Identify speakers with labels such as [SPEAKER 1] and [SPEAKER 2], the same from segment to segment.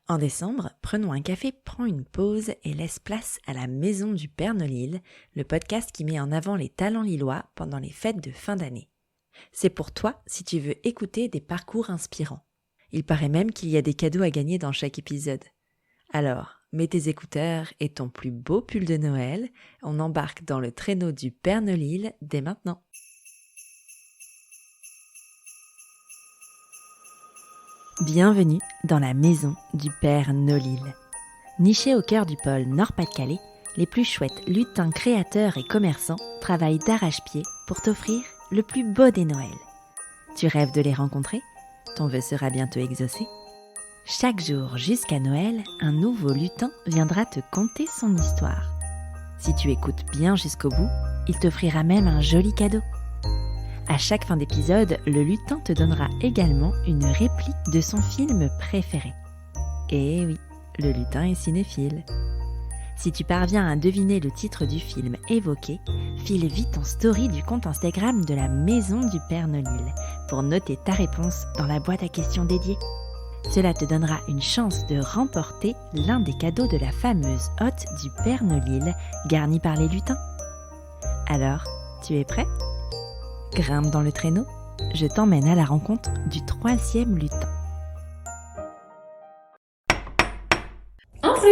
[SPEAKER 1] En décembre, Prenons un café prend une pause et laisse place à la Maison du Père Nolil, le podcast qui met en avant les talents lillois pendant les fêtes de fin d'année. C'est pour toi si tu veux écouter des parcours inspirants. Il paraît même qu'il y a des cadeaux à gagner dans chaque épisode. Alors, mets tes écouteurs et ton plus beau pull de Noël, on embarque dans le traîneau du Père Nolil dès maintenant. Bienvenue dans la maison du Père Nolil. Nichée au cœur du pôle Nord-Pas-de-Calais, les plus chouettes lutins créateurs et commerçants travaillent d'arrache-pied pour t'offrir le plus beau des Noëls. Tu rêves de les rencontrer ? Ton vœu sera bientôt exaucé. Chaque jour jusqu'à Noël, un nouveau lutin viendra te conter son histoire. Si tu écoutes bien jusqu'au bout, il t'offrira même un joli cadeau. À chaque fin d'épisode, le lutin te donnera également une réplique de son film préféré. Et oui, le lutin est cinéphile. Si tu parviens à deviner le titre du film évoqué, file vite en story du compte Instagram de la Maison du Père Nolil pour noter ta réponse dans la boîte à questions dédiée. Cela te donnera une chance de remporter l'un des cadeaux de la fameuse hotte du Père Nolil garnie par les lutins. Alors, tu es prêt ? Grimpe dans le traîneau, je t'emmène à la rencontre du 3e lutin.
[SPEAKER 2] Entrez!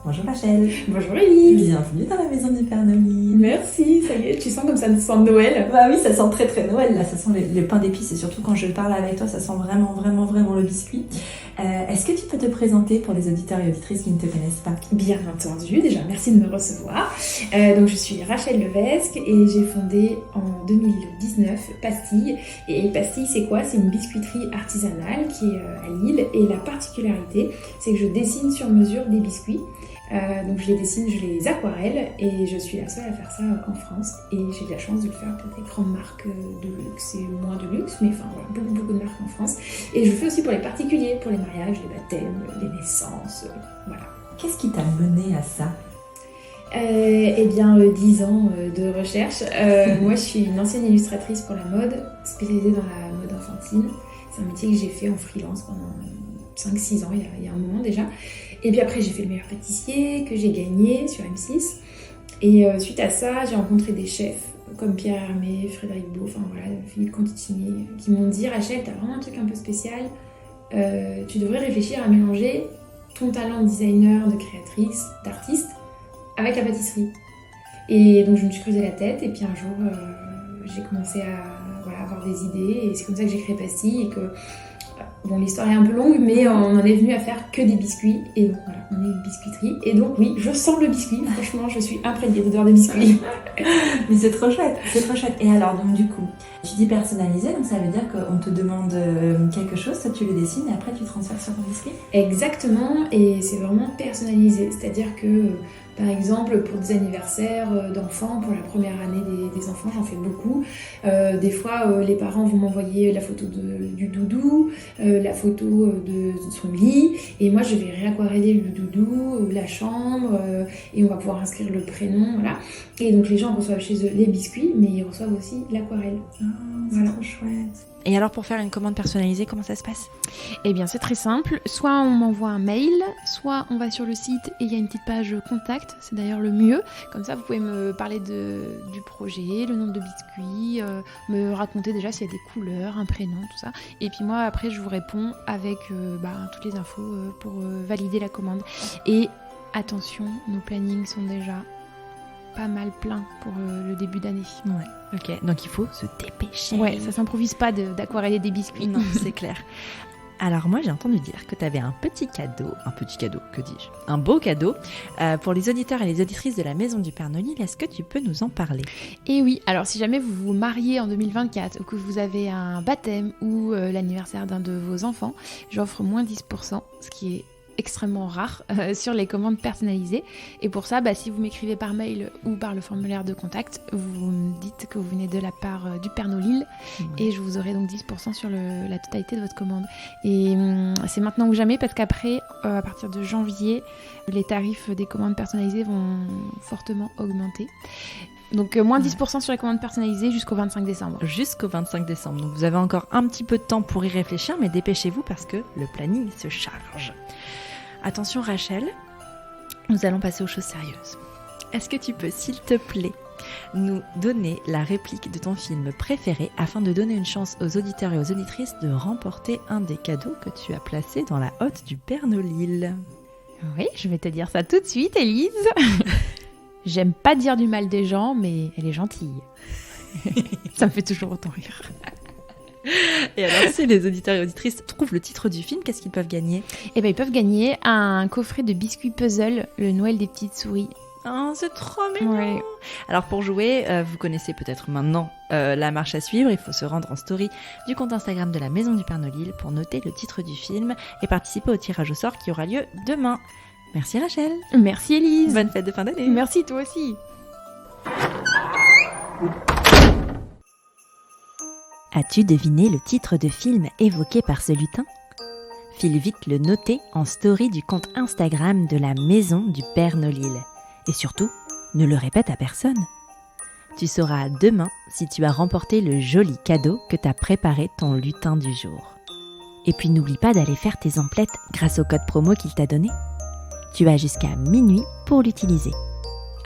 [SPEAKER 1] Bonjour Rachel.
[SPEAKER 2] Bonjour Ellie.
[SPEAKER 1] Bienvenue dans la Maison du Père Nolil.
[SPEAKER 2] Merci, ça y est, tu sens comme ça sent Noël.
[SPEAKER 1] Bah oui, ça sent très très Noël là, ça sent les pains d'épices et surtout quand je parle avec toi, ça sent vraiment le biscuit. Est-ce que tu peux te présenter pour les auditeurs et auditrices qui ne te connaissent pas ?
[SPEAKER 2] Bien entendu, déjà merci de me recevoir. Donc je suis Rachel Levesque et j'ai fondé en 2019 Pastille. Et Pastille c'est quoi ? C'est une biscuiterie artisanale qui est à Lille et la particularité c'est que je dessine sur mesure des biscuits. Donc je les dessine, je les aquarelle et je suis la seule à faire ça en France et j'ai de la chance de le faire pour des grandes marques de luxe et moins de luxe, mais enfin voilà, beaucoup de marques en France. Et je le fais aussi pour les particuliers, pour les mariages, les baptêmes, les naissances, voilà.
[SPEAKER 1] Qu'est-ce qui t'a mené à ça ?
[SPEAKER 2] 10 ans de recherche. Moi je suis une ancienne illustratrice pour la mode, spécialisée dans la mode enfantine. C'est un métier que j'ai fait en freelance pendant 5-6 ans, il y a un moment déjà. Et puis après, j'ai fait le meilleur pâtissier que j'ai gagné sur M6. Et suite à ça, j'ai rencontré des chefs comme Pierre Hermé, Frédéric Beau, enfin voilà, Philippe Cantitini, qui m'ont dit « Rachel, t'as vraiment un truc un peu spécial. Tu devrais réfléchir à mélanger ton talent de designer, de créatrice, d'artiste avec la pâtisserie. » Et donc, je me suis creusé la tête. Et puis un jour, j'ai commencé à avoir des idées. Et c'est comme ça que j'ai créé Pastille et que... Bon, l'histoire est un peu longue, mais on en est venu à faire que des biscuits. Et donc voilà, on est une biscuiterie. Et donc oui, je sens le biscuit. Franchement, je suis imprégnée d'odeur de biscuits.
[SPEAKER 1] Mais c'est trop chouette. Et alors, donc du coup, tu dis personnalisé, donc ça veut dire qu'on te demande quelque chose, toi tu le dessines et après tu transfères sur ton biscuit ?
[SPEAKER 2] Exactement, et c'est vraiment personnalisé. C'est-à-dire que, par exemple, pour des anniversaires d'enfants, pour la première année des enfants, j'en fais beaucoup. Des fois, les parents vont m'envoyer la photo du doudou, la photo de son lit, et moi je vais réaquareller le doudou, la chambre, et on va pouvoir inscrire le prénom, voilà. Et donc les gens reçoivent chez eux les biscuits, mais ils reçoivent aussi l'aquarelle.
[SPEAKER 1] Oh, c'est voilà. Trop chouette. Et alors pour faire une commande personnalisée, comment ça se passe ?
[SPEAKER 3] Eh bien c'est très simple, soit on m'envoie un mail, soit on va sur le site et il y a une petite page contact, c'est d'ailleurs le mieux. Comme ça vous pouvez me parler du projet, le nombre de biscuits, me raconter déjà s'il y a des couleurs, un prénom, tout ça. Et puis moi après je vous réponds avec toutes les infos pour valider la commande. Et attention, nos plannings sont déjà pas mal plein pour le début d'année.
[SPEAKER 1] Ouais, ok, donc il faut se dépêcher.
[SPEAKER 3] Ouais, ça s'improvise pas d'aquareller des biscuits.
[SPEAKER 1] Non, c'est clair. Alors moi j'ai entendu dire que tu avais un beau cadeau pour les auditeurs et les auditrices de la Maison du Père Nolil. Est-ce que tu peux nous en parler ?
[SPEAKER 3] Et oui, alors si jamais vous vous mariez en 2024 ou que vous avez un baptême ou l'anniversaire d'un de vos enfants, j'offre moins 10%, ce qui est extrêmement rare sur les commandes personnalisées. Et pour ça, si vous m'écrivez par mail ou par le formulaire de contact, vous me dites que vous venez de la part du Père Nolil et je vous aurai donc 10% sur la totalité de votre commande. Et c'est maintenant ou jamais parce qu'après, à partir de janvier, les tarifs des commandes personnalisées vont fortement augmenter. Donc moins 10% sur les commandes personnalisées jusqu'au 25 décembre.
[SPEAKER 1] Jusqu'au 25 décembre. Donc vous avez encore un petit peu de temps pour y réfléchir, mais dépêchez-vous parce que le planning se charge. Attention Rachel, nous allons passer aux choses sérieuses. Est-ce que tu peux, s'il te plaît, nous donner la réplique de ton film préféré afin de donner une chance aux auditeurs et aux auditrices de remporter un des cadeaux que tu as placé dans la hotte du Père Nolil?
[SPEAKER 3] Oui, je vais te dire ça tout de suite, Élise. J'aime pas dire du mal des gens, mais elle est gentille. Ça me fait toujours autant rire.
[SPEAKER 1] Et alors, si les auditeurs et auditrices trouvent le titre du film, qu'est-ce qu'ils peuvent gagner?
[SPEAKER 3] Eh ben, ils peuvent gagner un coffret de biscuits puzzle, le Noël des petites souris.
[SPEAKER 1] Oh, c'est trop mignon.
[SPEAKER 3] Ouais.
[SPEAKER 1] Alors pour jouer, vous connaissez peut-être maintenant la marche à suivre. Il faut se rendre en story du compte Instagram de la Maison du Père Nolil pour noter le titre du film et participer au tirage au sort qui aura lieu demain. Merci Rachel.
[SPEAKER 3] Merci Élise.
[SPEAKER 1] Bonne fête de fin d'année.
[SPEAKER 3] Merci toi aussi.
[SPEAKER 1] As-tu deviné le titre de film évoqué par ce lutin? File vite le noter en story du compte Instagram de la Maison du Père Nolil. Et surtout, ne le répète à personne. Tu sauras demain si tu as remporté le joli cadeau que t'a préparé ton lutin du jour. Et puis n'oublie pas d'aller faire tes emplettes grâce au code promo qu'il t'a donné. Tu as jusqu'à minuit pour l'utiliser.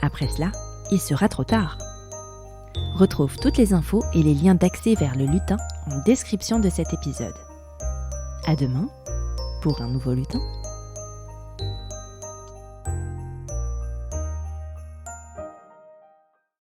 [SPEAKER 1] Après cela, il sera trop tard. Retrouve toutes les infos et les liens d'accès vers le lutin en description de cet épisode. À demain pour un nouveau lutin.